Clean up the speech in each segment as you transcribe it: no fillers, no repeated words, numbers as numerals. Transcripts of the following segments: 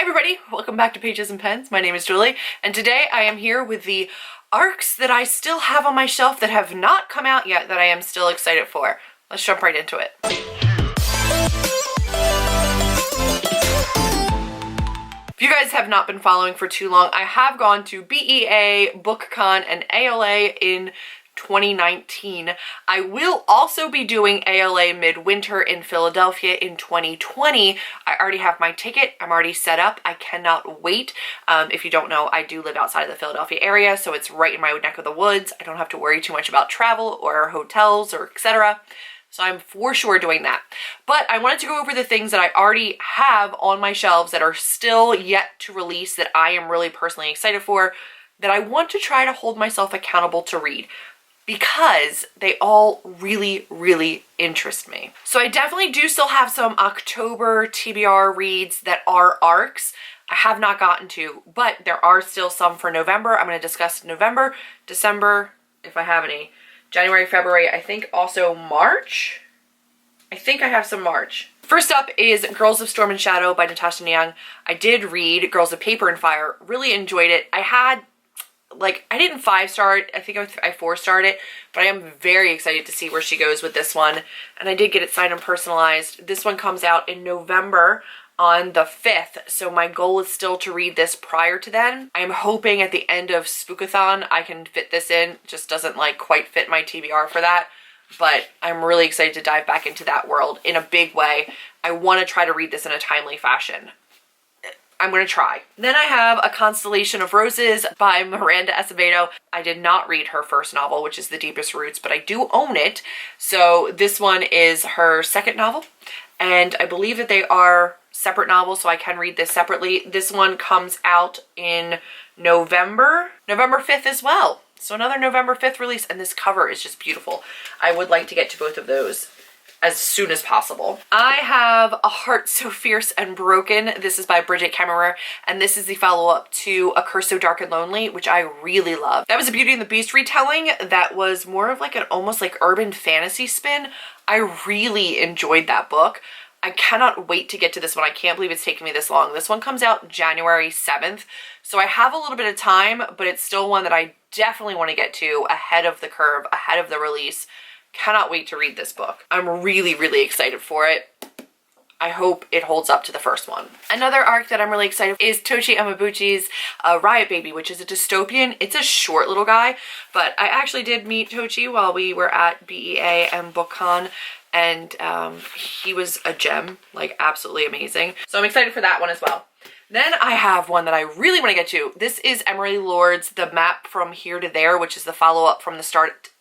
everybody, welcome back to Pages and Pens. My name is Julie, and today I am here with the ARCs that I still have on my shelf that have not come out yet that I am still excited for. Let's jump right into it. If you guys have not been following for too long, I have gone to BEA, BookCon, and ALA in 2019. I will also be doing ALA Midwinter in Philadelphia in 2020. I already have my ticket. I'm already set up. I cannot wait. If you don't know, I do live outside of the Philadelphia area, so it's right in my neck of the woods. I don't have to worry too much about travel or hotels or etc. So I'm for sure doing that. But I wanted to go over the things that I already have on my shelves that are still yet to release that I am really personally excited for, that I want to try to hold myself accountable to read, because they all really, really interest me. So I definitely do still have some October TBR reads that are ARCs I have not gotten to, but there are still some for November. I'm going to discuss November, December, if I have any, January, February, I think also March. I think I have some March. First up is Girls of Storm and Shadow by Natasha Nyong. I did read Girls of Paper and Fire, really enjoyed it. I didn't 5-star it, I think I 4-starred it, but I am very excited to see where she goes with this one. And I did get it signed and personalized. This one comes out in November on the 5th, so my goal is still to read this prior to then. I'm hoping at the end of Spookathon I can fit this in. Just doesn't quite fit my TBR for that, but I'm really excited to dive back into that world in a big way. I want to try to read this in a timely fashion. I'm going to try. Then I have A Constellation of Roses by Miranda Acevedo. I did not read her first novel, which is The Deepest Roots, but I do own it. So this one is her second novel, and I believe that they are separate novels, so I can read this separately. This one comes out in November 5th as well. So another November 5th release, and this cover is just beautiful. I would like to get to both of those as soon as possible. I have A Heart So Fierce and Broken. This is by Bridget Kemmerer, and this is the follow-up to A Curse So Dark and Lonely, which I really love. That was a Beauty and the Beast retelling that was more of an almost urban fantasy spin. I really enjoyed that book. I cannot wait to get to this one. I can't believe it's taken me this long. This one comes out January 7th, so I have a little bit of time, but it's still one that I definitely want to get to ahead of the curve, ahead of the release. Cannot wait to read this book. I'm really, really excited for it. I hope it holds up to the first one. Another ARC that I'm really excited for is Tochi Amabuchi's Riot Baby, which is a dystopian. It's a short little guy, but I actually did meet Tochi while we were at BEA and BookCon, and he was a gem, absolutely amazing. So I'm excited for that one as well. Then I have one that I really want to get to. This is Emery Lord's The Map from Here to There, which is the follow-up from the start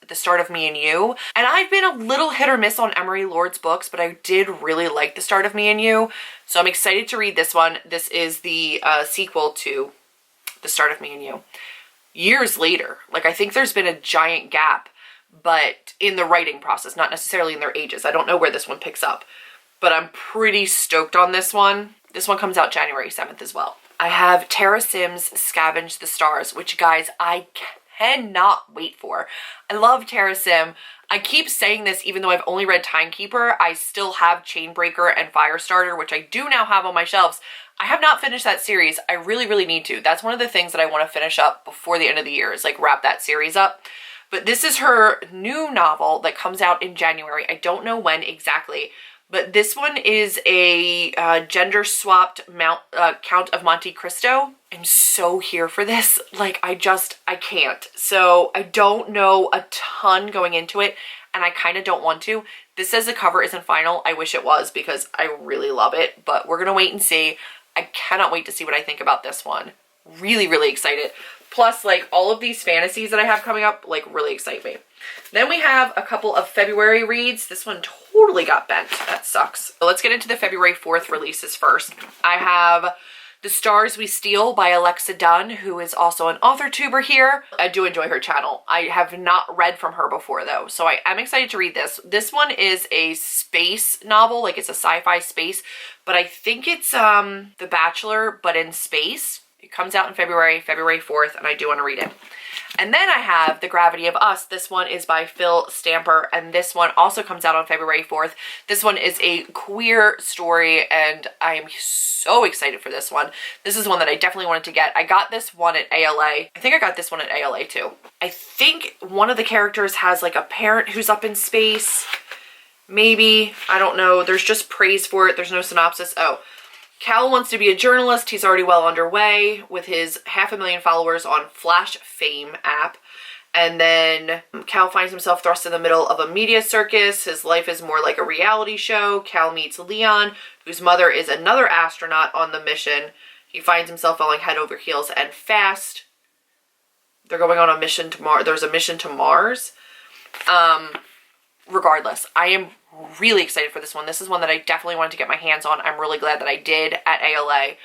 of Me and You. And I've been a little hit or miss on Emery Lord's books, but I did really like The Start of Me and You. So I'm excited to read this one. This is the sequel to The Start of Me and You. Years later, I think there's been a giant gap, but in the writing process, not necessarily in their ages. I don't know where this one picks up, but I'm pretty stoked on this one. This one comes out January 7th as well. I have Tara Sims' Scavenge the Stars, which, guys, I cannot wait for. I love Tara Sim. I keep saying this even though I've only read Timekeeper. I still have Chainbreaker and Firestarter, which I do now have on my shelves. I have not finished that series. I really, really need to. That's one of the things that I want to finish up before the end of the year, is wrap that series up. But this is her new novel that comes out in January. I don't know when exactly, but this one is a gender-swapped Count of Monte Cristo. I'm so here for this. I can't. So I don't know a ton going into it, and I kind of don't want to. This says the cover isn't final. I wish it was, because I really love it, but we're gonna wait and see. I cannot wait to see what I think about this one. Really, really excited. Plus, all of these fantasies that I have coming up, really excite me. Then we have a couple of February reads. This one totally got bent. That sucks. So let's get into the February 4th releases first. I have The Stars We Steal by Alexa Dunn, who is also an author tuber here. I do enjoy her channel. I have not read from her before, though, so I am excited to read this. This one is a space novel, it's a sci-fi space, but I think it's The Bachelor, but in space. It comes out in February 4th, and I do want to read it. And then I have The Gravity of Us. This one is by Phil Stamper, and this one also comes out on February 4th. This one is a queer story, and I am so excited for this one. This is one that I definitely wanted to get. I got this one at ALA. I think I got this one at ALA too. I think one of the characters has like a parent who's up in space. Maybe. I don't know. There's just praise for it. There's no synopsis. Oh. Cal wants to be a journalist. He's already well underway with his 500,000 followers on Flash Fame app. And then Cal finds himself thrust in the middle of a media circus. His life is more like a reality show. Cal meets Leon, whose mother is another astronaut on the mission. He finds himself falling head over heels and fast. They're going on a mission to Mars. There's a mission to Mars. Regardless, I am really excited for this one. This is one that I definitely wanted to get my hands on. I'm really glad that I did at ALA.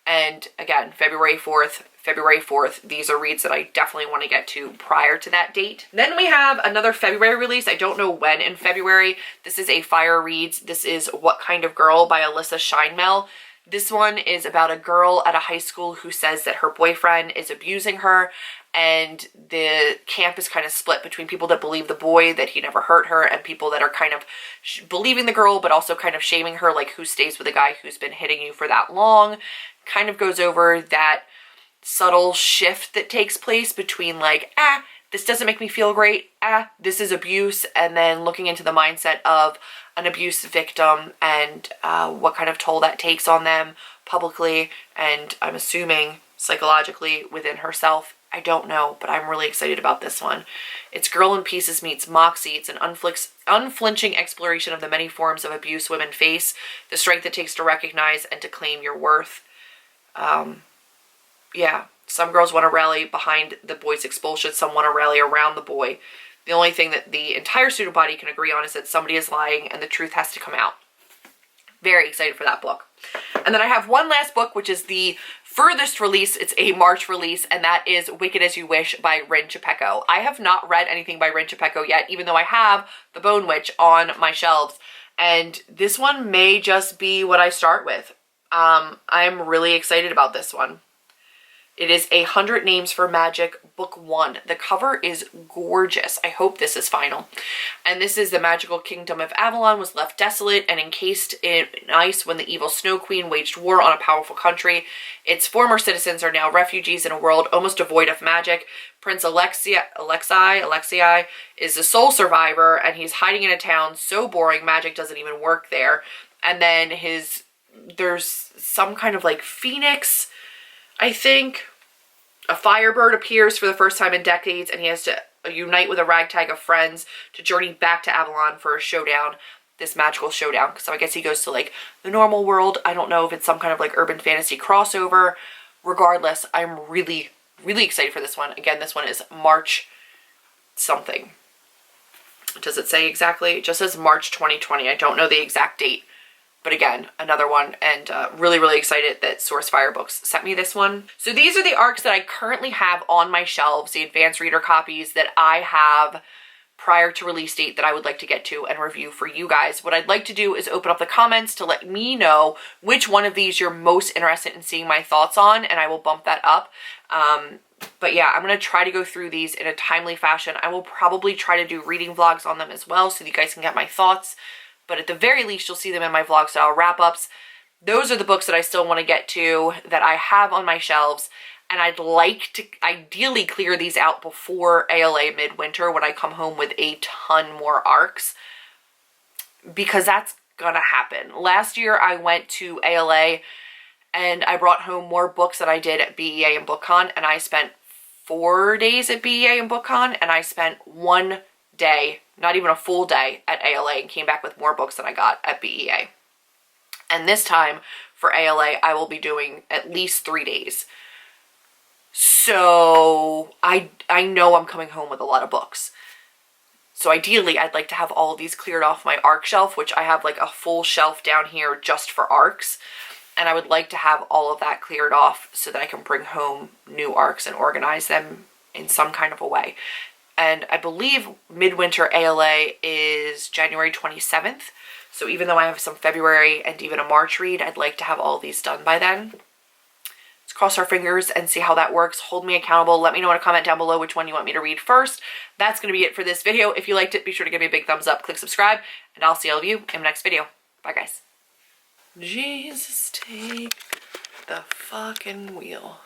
And again, February 4th, these are reads that I definitely want to get to prior to that date. Then we have another February release. I don't know when in February. This is a Fire Reads. This is What Kind of Girl by Alyssa Scheinmel. This one is about a girl at a high school who says that her boyfriend is abusing her, and the camp is kind of split between people that believe the boy, that he never hurt her, and people that are kind of believing the girl but also kind of shaming her, like who stays with a guy who's been hitting you for that long. Kind of goes over that subtle shift that takes place between like, this doesn't make me feel great, this is abuse, and then looking into the mindset of an abuse victim and what kind of toll that takes on them publicly, and I'm assuming psychologically within herself. I don't know, but I'm really excited about this one. It's Girl in Pieces meets Moxie. It's an unflinching exploration of the many forms of abuse women face, the strength it takes to recognize and to claim your worth. Yeah, some girls want to rally behind the boy's expulsion. Some want to rally around the boy. The only thing that the entire student body can agree on is that somebody is lying and the truth has to come out. Very excited for that book. And then I have one last book, which is the furthest release. It's a March release, and that is Wicked As You Wish by Rin Chupeco. I have not read anything by Rin Chupeco yet, even though I have The Bone Witch on my shelves. And this one may just be what I start with. I'm really excited about this one. It is 100 Names for Magic, Book 1. The cover is gorgeous. I hope this is final. And this is the magical kingdom of Avalon was left desolate and encased in ice when the evil Snow Queen waged war on a powerful country. Its former citizens are now refugees in a world almost devoid of magic. Prince Alexei is the sole survivor, and he's hiding in a town so boring magic doesn't even work there. And then there's some kind of like phoenix, I think. A firebird appears for the first time in decades, and he has to unite with a ragtag of friends to journey back to Avalon for a showdown, this magical showdown. So I guess he goes to like the normal world. I don't know if it's some kind of like urban fantasy crossover. Regardless, I'm really, really excited for this one. Again, this one is March something. Does it say exactly? It just says March 2020. I don't know the exact date. But again, another one, and really, really excited that Source Fire Books sent me this one. So these are the ARCs that I currently have on my shelves, the advanced reader copies that I have prior to release date that I would like to get to and review for you guys. What I'd like to do is open up the comments to let me know which one of these you're most interested in seeing my thoughts on, and I will bump that up. But yeah, I'm going to try to go through these in a timely fashion. I will probably try to do reading vlogs on them as well so that you guys can get my thoughts. But at the very least, you'll see them in my vlog style wrap-ups. Those are the books that I still want to get to, that I have on my shelves. And I'd like to ideally clear these out before ALA Midwinter when I come home with a ton more ARCs, because that's going to happen. Last year, I went to ALA and I brought home more books than I did at BEA and BookCon. And I spent 4 days at BEA and BookCon, and I spent 1 day, not even a full day, at ALA, and came back with more books than I got at BEA. And this time for ALA, I will be doing at least 3 days. So I know I'm coming home with a lot of books. So ideally, I'd like to have all of these cleared off my ARC shelf, which I have like a full shelf down here just for ARCs. And I would like to have all of that cleared off so that I can bring home new ARCs and organize them in some kind of a way. And I believe Midwinter ALA is January 27th. So even though I have some February and even a March read, I'd like to have all these done by then. Let's cross our fingers and see how that works. Hold me accountable. Let me know in a comment down below which one you want me to read first. That's going to be it for this video. If you liked it, be sure to give me a big thumbs up, click subscribe, and I'll see all of you in the next video. Bye, guys. Jesus, take the fucking wheel.